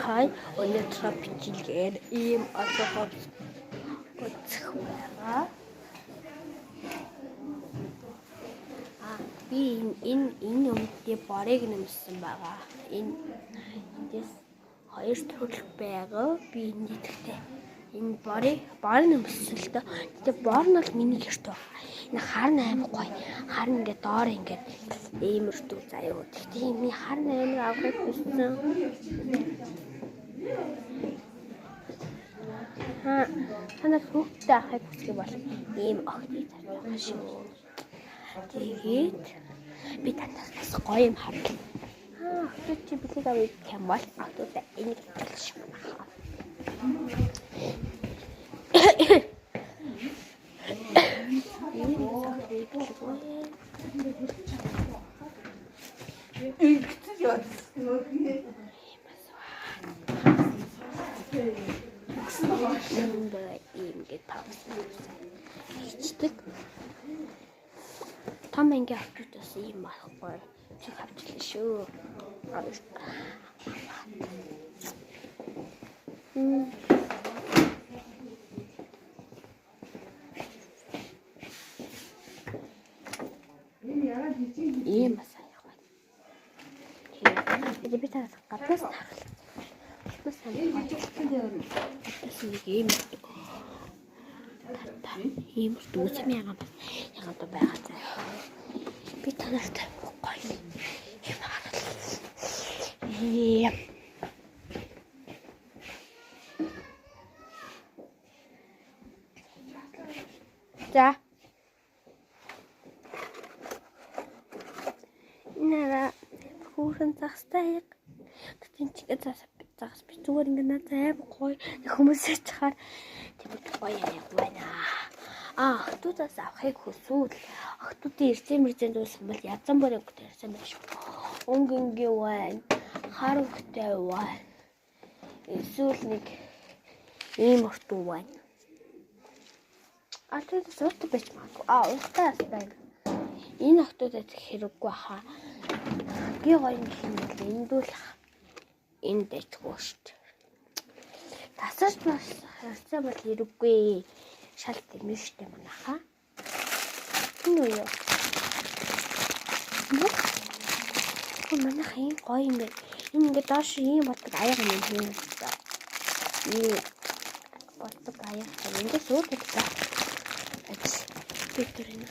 Хай өнөөдөр бичлэгээр ийм олгоо үзэх байгаа. Би энэ өмнөдөө борыг нэмсэн байгаа. Эндээс хоёр төрөл байгаа. Би энэ дэхтэй энэ борыг нэмсэн л дөө. Тэгээ бор нь бол миний гэрт байгаа. Энэ харна аймаг гоё. Харна ингээд доор ингээд иймэрдүү заяа. Тэгээ ми харна аймаг авах гэсэн. Танаа хүүхдээ авахыг хүсэх бол ийм охтыг зарж байгаа шүү. Тэгээд би танаас гоё юм харна. Охтууд чи бэлэг авъя гэх юм бол охтуудаа энийг хэлж шүү. Том ингээ авчдаас ийм байхгүй. Чи авчлаа шүү. Ийм сайн яг байна. Тэгээд би танаас гаднаас харах. Бас нэг ийм дүүсэм яагаад байгаа заа. Би танаас гоё юм харах. За. Нара хүүхэн загстай яг тэнцгээ загас би зүгээр ингэ наа займ гоё хүмүүсээ чахаар тийм гоё яг байна. Охтуудаас авахыг хүсвэл охтуудын ирсэн дүүсэн бол язан бүрийн хөтөр ирсэн байх шүү. Өнгөнгийн байна. Хар өнгөтэй байна. Эсвэл нэг ийм охтуу байна. Тэгээд сурт байж магадгүй. Уухтаас байна. Энэ охтуудад хэрэггүй хаа. Би гоё юм эндүүл энэ дэжгүй шүү дээ. Тасарч бас харцаа бол хэрэггүй. Шал тийм шүү дээ манайхаа. Энэ юу? Манайх ийм гоё юм байна. Энэ ингээд доош ийм батг аяга юм юм байна. Ийм батг аяга ингээд суудаг. Би тэр энэ